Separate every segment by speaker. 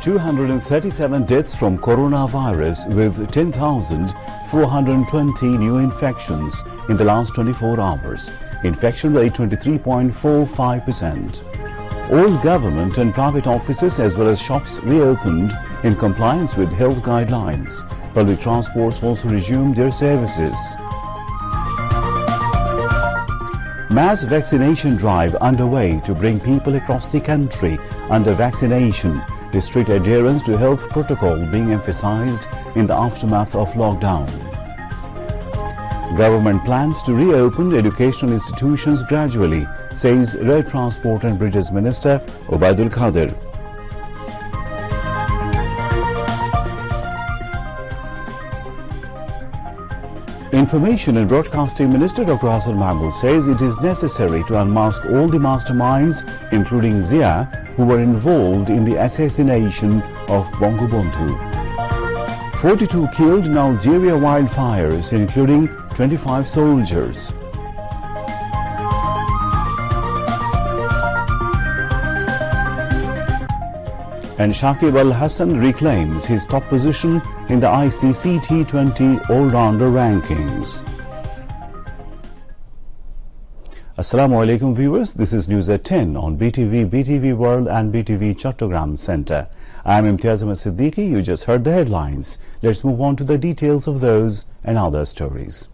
Speaker 1: 237 deaths from coronavirus with 10,420 new infections in the last 24 hours. Infection rate 23.45%. All government and private offices as well as shops reopened in compliance with health guidelines. Public transports also resumed their services. Mass vaccination drive underway to bring people across the country under vaccination. The strict adherence to health protocol being emphasized in the aftermath of lockdown. Government plans to reopen educational institutions gradually, says Road Transport and Bridges Minister Obaidul Qadir. Information and Broadcasting Minister Dr. Hassan Mahmood says it is necessary to unmask all the masterminds, including Zia, who were involved in the assassination of Bangabandhu. 42 killed in Algeria wildfires, including 25 soldiers. And Shakib Al Hasan reclaims his top position in the ICC T20 all-rounder rankings. Assalamu alaikum viewers, this is News at 10 on BTV, BTV World and BTV Chattogram Center. I am Imtiaz Ahmed Siddiqui. You just heard the headlines. Let's move on to the details of those and other stories.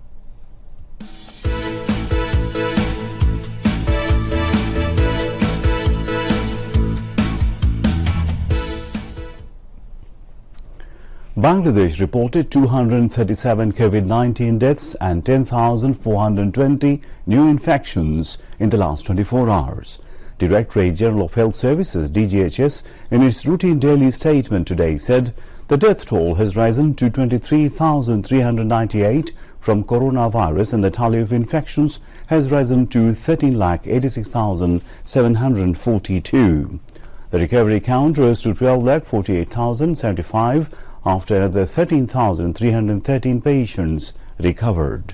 Speaker 1: Bangladesh reported 237 COVID-19 deaths and 10,420 new infections in the last 24 hours. Directorate General of Health Services (DGHS) in its routine daily statement today said the death toll has risen to 23,398 from coronavirus and the tally of infections has risen to 13,86,742. The recovery count rose to 12,48,075 after another 13,313 patients recovered.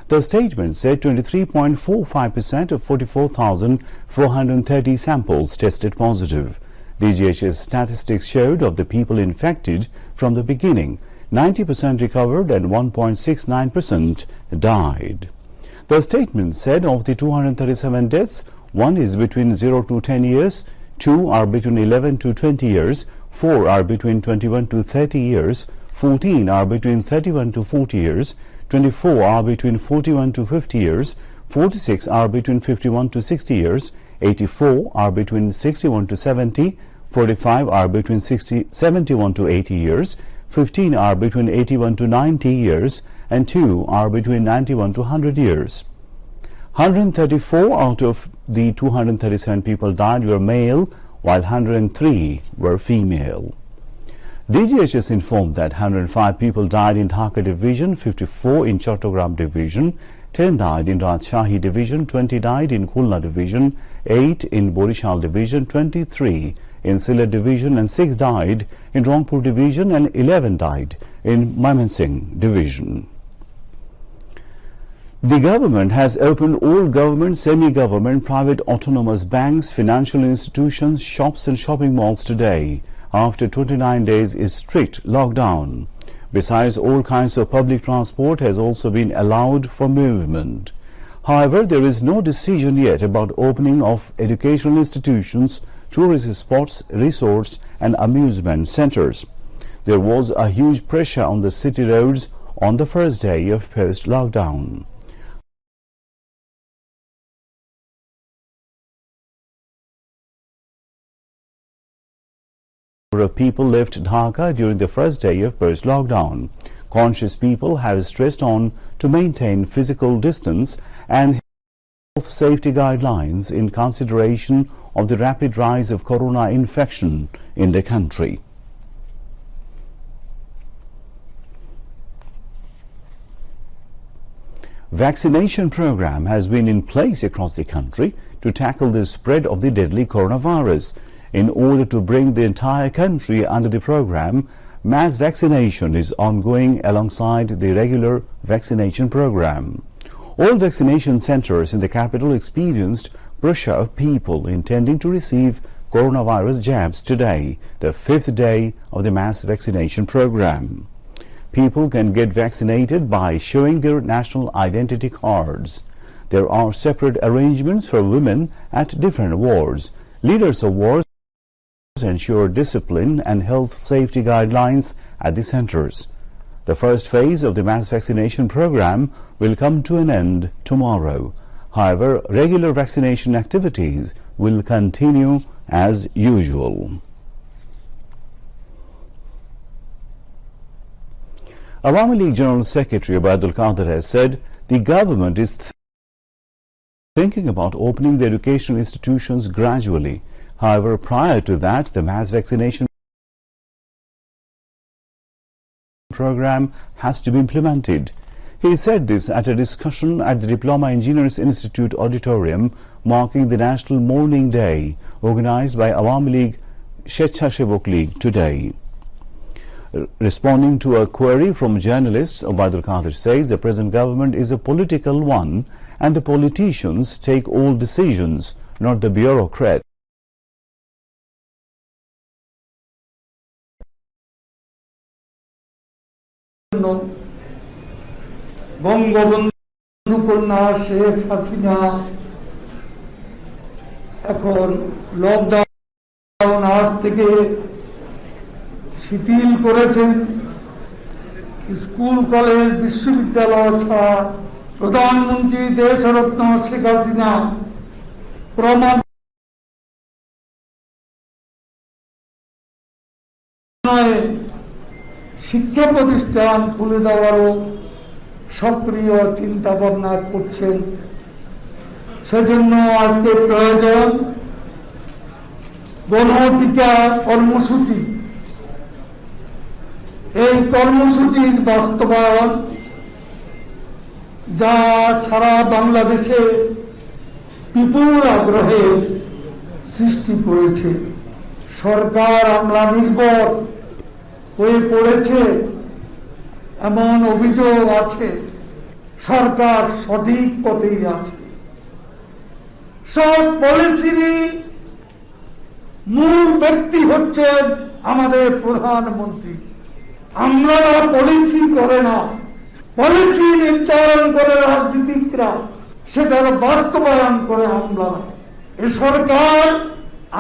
Speaker 1: The statement said 23.45% of 44,430 samples tested positive. DGHS statistics showed of the people infected from the beginning, 90% recovered and 1.69% died. The statement said of the 237 deaths, 1 is between 0 to 10 years, 2 are between 11 to 20 years, 4 are between 21 to 30 years, 14 are between 31 to 40 years, 24 are between 41 to 50 years, 46 are between 51 to 60 years, 84 are between 61 to 70, 45 are between 71 to 80 years, 15 are between 81 to 90 years, and 2 are between 91 to 100 years. 134 out of the 237 people died were male, while 103 were female. DGHS informed that 105 people died in Dhaka Division, 54 in Chattogram Division, 10 died in Rajshahi Division, 20 died in Khulna Division, 8 in Borishal Division, 23 in Sylhet Division, and 6 died in Rangpur Division, and 11 died in Mymensingh Division. The government has opened all government, semi-government, private autonomous banks, financial institutions, shops and shopping malls today after 29 days is strict lockdown. Besides, all kinds of public transport has also been allowed for movement. However, there is no decision yet about opening of educational institutions, tourist spots, resorts and amusement centers. There was a huge pressure on the city roads on the first day of post-lockdown. Of people left Dhaka during the first day of post-lockdown. Conscious people have stressed on to maintain physical distance and health safety guidelines in consideration of the rapid rise of corona infection in the country. Vaccination program has been in place across the country to tackle the spread of the deadly coronavirus. In order to bring the entire country under the program, mass vaccination is ongoing alongside the regular vaccination program. All vaccination centers in the capital experienced pressure of people intending to receive coronavirus jabs today, the 5th day of the mass vaccination program. People can get vaccinated by showing their national identity cards. There are separate arrangements for women at different wards. Leaders of wards ensure discipline and health safety guidelines at the centers. The first phase of the mass vaccination program will come to an end tomorrow. However, regular vaccination activities will continue as usual. Awami League General Secretary Obaidul Qadir has said the government is thinking about opening the educational institutions gradually. However, prior to that, the mass vaccination program has to be implemented. He said this at a discussion at the Diploma Engineers Institute auditorium marking the National Mourning Day organized by Awami League Shechhashevok League today. Responding to a query from journalists, Obaidul Qadir says the present government is a political one and the politicians take all decisions, not the bureaucrats.
Speaker 2: Bangabandhu কন্যা শেখ হাসিনা এখন lockdown আজ থেকে শিথিল করেছেন। School college বিশ্ববিদ্যালয় ছাড়া প্রধানমন্ত্রী দেশরত্ন শেখ হাসিনা প্রমাণ শিক্ষা প্রতিষ্ঠান খুলে দেওয়ারও সক্রিয় চিন্তা ভাবনা করছেন। সেজন্য আজকে প্রয়োজন গণটিকা কর্মসূচি। এই কর্মসূচির বাস্তবায়ন যা সারা বাংলাদেশে বিপুল আগ্রহের সৃষ্টি করেছে। সরকার আমলা নির্ভর হয়ে পড়েছে এমন অভিযোগ আছে। সরকার সঠিক পথেই আছে। সব পলিসিরই মূল ব্যক্তি হচ্ছেন আমাদের প্রধানমন্ত্রী। আমরা পলিসি করে না, পলিসি নির্ধারণ করে রাজনীতিকরা, সেটার বাস্তবায়ন করে আমলা। এ সরকার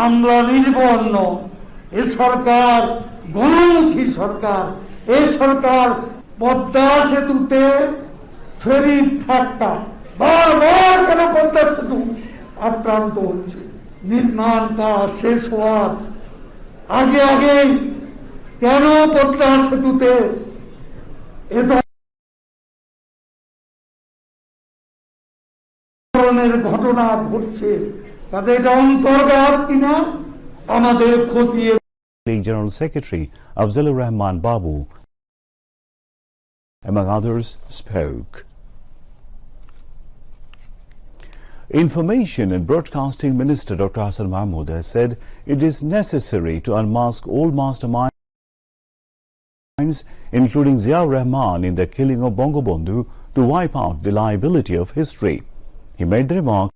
Speaker 2: আমলা নির্ভর নয়, এ সরকার গণমুখী সরকার। এই সরকার পদ্মা সেতুতে ফেরি ধাক্কা, বারবার কেন পদ্মা সেতু আক্রান্ত হচ্ছে, নির্মাণ কাজ শেষ হওয়ার আগে আগে কেন পদ্মা সেতুতে এ ধরনের ঘটনা ঘটছে, তাদের এটা অন্তর্গত কিনা আমাদের খতিয়ে।
Speaker 1: League General Secretary Afzalur Rahman Babu, among others, spoke. Information and Broadcasting Minister Dr. Hassan Mahmood has said it is necessary to unmask all masterminds, including Ziaur Rahman, in the killing of Bangabandhu to wipe out the liability of history. He made the remark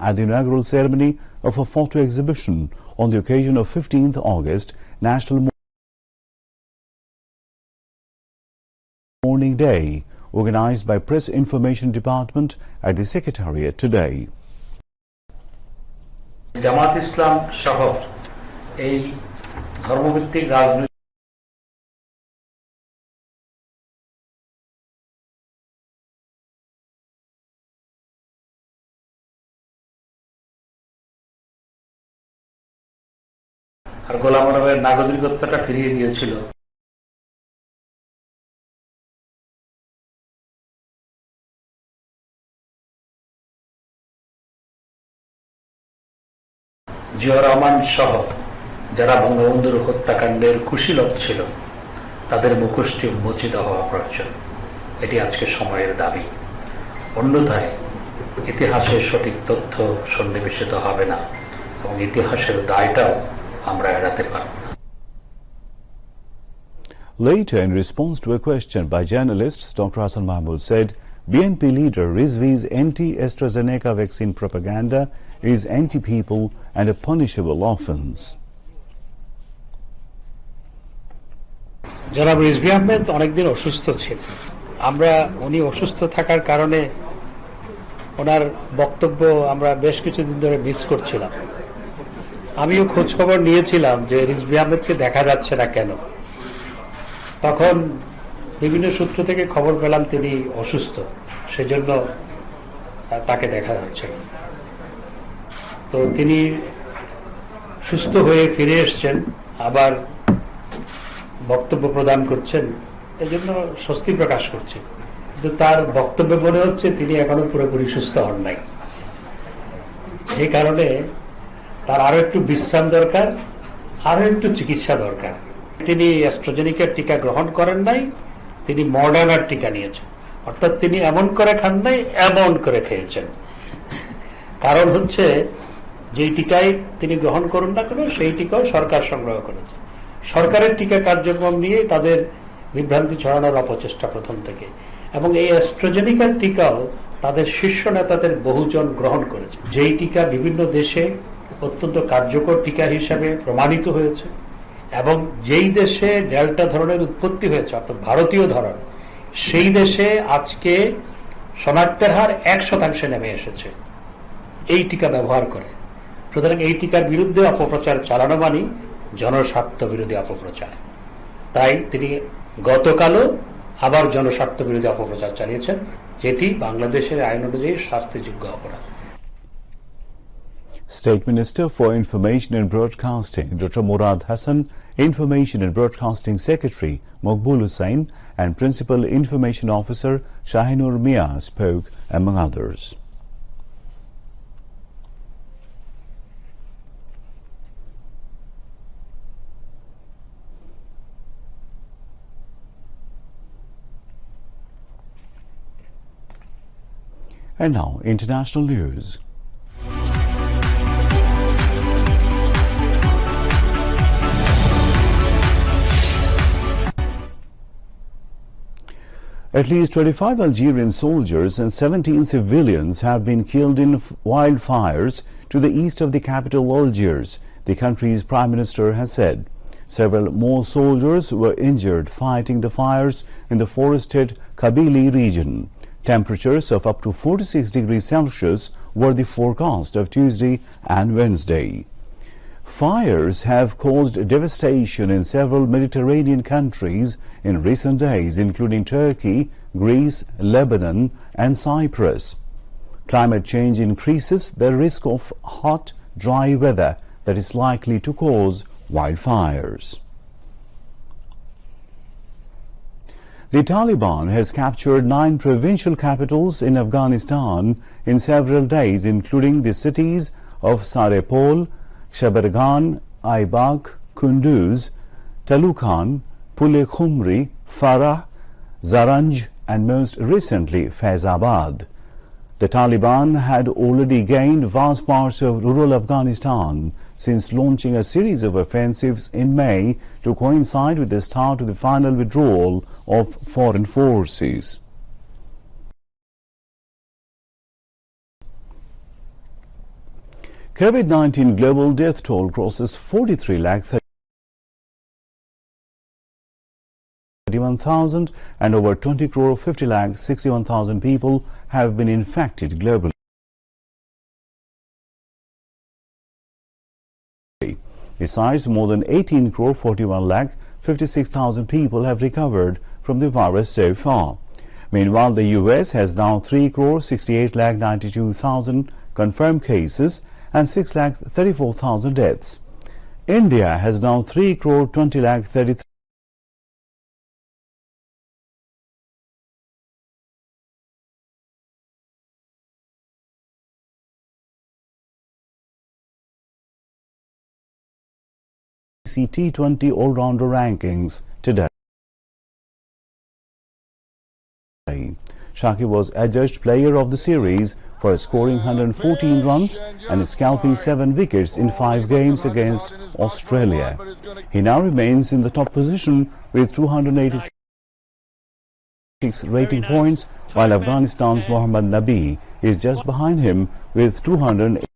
Speaker 1: at the inaugural ceremony of a photo exhibition on the occasion of 15th August, National Mourning Day, organized by Press Information Department at the Secretariat today.
Speaker 3: জামাত ইসলাম সহ এই ধর্মভিত্তিক রাজনৈতিক আর গোলাম আজমের নাগরিকত্বটা ফিরিয়ে দিয়েছিল। জিয়াউর রহমান সহ যারা বঙ্গবন্ধুর হত্যাকাণ্ডের কুশীলব ছিল তাদের মুখোশটি উন্মোচিত হওয়া প্রয়োজন। এটি আজকে সময়ের দাবি। অন্যথায় ইতিহাসের সঠিক তথ্য সন্নিবেশিত হবে না এবং ইতিহাসের দায়টাও আমরা এড়াতে পারব না।
Speaker 1: Later, in response to a question by journalists, Dr. Hassan Mahmood said BNP leader Rizvi's anti-AstraZeneca vaccine propaganda is anti-people and a punishable offence.
Speaker 3: জনাব রিজভী আহমেদ অনেকদিন অসুস্থ ছিলেন। উনি অসুস্থ থাকার কারণে ওনার বক্তব্য আমরা বেশ কিছুদিন ধরে মিস করছিলাম। আমিও খোঁজ খবর নিয়েছিলাম যে রিজভী আহমেদকে দেখা যাচ্ছে না কেন। তখন বিভিন্ন সূত্র থেকে খবর পেলাম তিনি অসুস্থ, সেজন্য তাকে দেখা যাচ্ছে না। তো তিনি সুস্থ হয়ে ফিরে এসছেন, আবার বক্তব্য প্রদান করছেন, এজন্য স্বস্তি প্রকাশ করছে। কিন্তু তার বক্তব্যে মনে হচ্ছে তিনি এখনো পুরোপুরি সুস্থ হন নাই, যে কারণে তার আরো একটু বিশ্রাম দরকার, আরো একটু চিকিৎসা দরকার। তিনি অ্যাস্ট্রাজেনিকার টিকা গ্রহণ করেন নাই, তিনি মডার্নার টিকা নিয়েছেন। অর্থাৎ তিনি এমন করে খান নাই, এমন করে খেয়েছেন। কারণ হচ্ছে যেই টিকাই তিনি গ্রহণ করুন না কেন, সেই টিকাও সরকার সংগ্রহ করেছে। সরকারের টিকা কার্যক্রম নিয়ে তাদের বিভ্রান্তি ছড়ানোর অপচেষ্টা প্রথম থেকে, এবং এই অ্যাস্ট্রাজেনিকার টিকাও তাদের শীর্ষ নেতাদের বহুজন গ্রহণ করেছে, যেই টিকা বিভিন্ন দেশে অত্যন্ত কার্যকর টিকা হিসাবে প্রমাণিত হয়েছে, এবং যেই দেশে ডেল্টা ধরনের উৎপত্তি হয়েছে অর্থাৎ ভারতীয় ধরন, সেই দেশে আজকে শনাক্তের হার 1% নেমে এসেছে এই টিকা ব্যবহার করে। সুতরাং এই টিকার বিরুদ্ধে অপপ্রচার চালানো মানে জনস্বার্থ বিরোধী অপপ্রচার। তাই তিনি গতকালও আবার জনস্বার্থ বিরোধী অপপ্রচার চালিয়েছেন, যেটি বাংলাদেশের আইন অনুযায়ী শাস্তিযোগ্য অপরাধ।
Speaker 1: State Minister for Information and Broadcasting Dr. Murad Hassan, Information and Broadcasting Secretary Maqbul Hussain and Principal Information Officer Shahinur Mia spoke, among others. And now, international news. At least 25 Algerian soldiers and 17 civilians have been killed in wildfires to the east of the capital Algiers, the country's prime minister has said. Several more soldiers were injured fighting the fires in the forested Kabylie region. Temperatures of up to 46 degrees Celsius were the forecast of Tuesday and Wednesday. Fires have caused devastation in several Mediterranean countries in recent days, including Turkey, Greece, Lebanon, and Cyprus. Climate change increases the risk of hot, dry weather that is likely to cause wildfires. The Taliban has captured 9 provincial capitals in Afghanistan in several days, including the cities of Sarepol, Shabargan, Aibak, Kunduz, Talukan, Pule Khumri, Farah, Zaranj, and most recently Faizabad. The Taliban had already gained vast parts of rural Afghanistan since launching a series of offensives in May to coincide with the start of the final withdrawal of foreign forces. COVID-19 global death toll crosses 43,31,000 and over 20,50,61,000 people have been infected globally. Besides, more than 18,41,56,000 people have recovered from the virus so far. Meanwhile, the US has now 3,68,92,000 confirmed cases and 6,34,000 deaths. India has now 3,20,33,000 T20 all-rounder rankings today. Shakib was adjudged player of the series for scoring 114 runs and scalping 7 wickets in 5 games against Australia. He now remains in the top position with 286 rating points, while Afghanistan's Mohammad Nabi is just behind him with 208.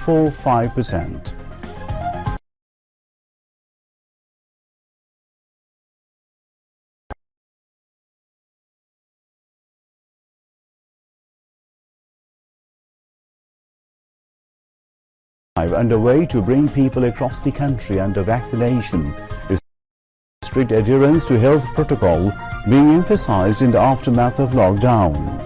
Speaker 1: For 5%. Underway to bring people across the country under vaccination, with strict adherence to health protocol being emphasized in the aftermath of lockdown.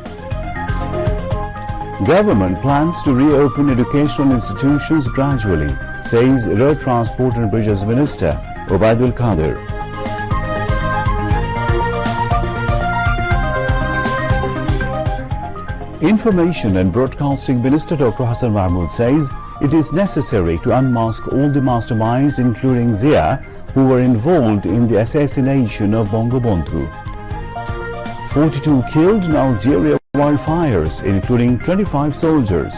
Speaker 1: Government plans to reopen educational institutions gradually, says Road Transport and Bridges Minister Obaidul Qadir. Information and Broadcasting Minister Dr. Hassan Mahmood says it is necessary to unmask all the masterminds, including Zia, who were involved in the assassination of Bangabandhu. 42 killed in Algeria wildfires, including 25 soldiers.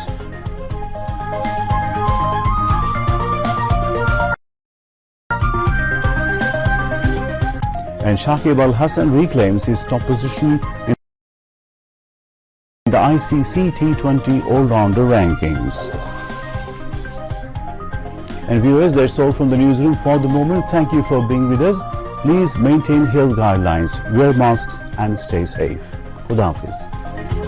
Speaker 1: And Shakib Al Hasan reclaims his top position in the ICC T20 all-rounder rankings. And viewers, that's all from the newsroom for the moment. Thank you for being with us. Please maintain health guidelines, wear masks and stay safe. Khuda Hafiz.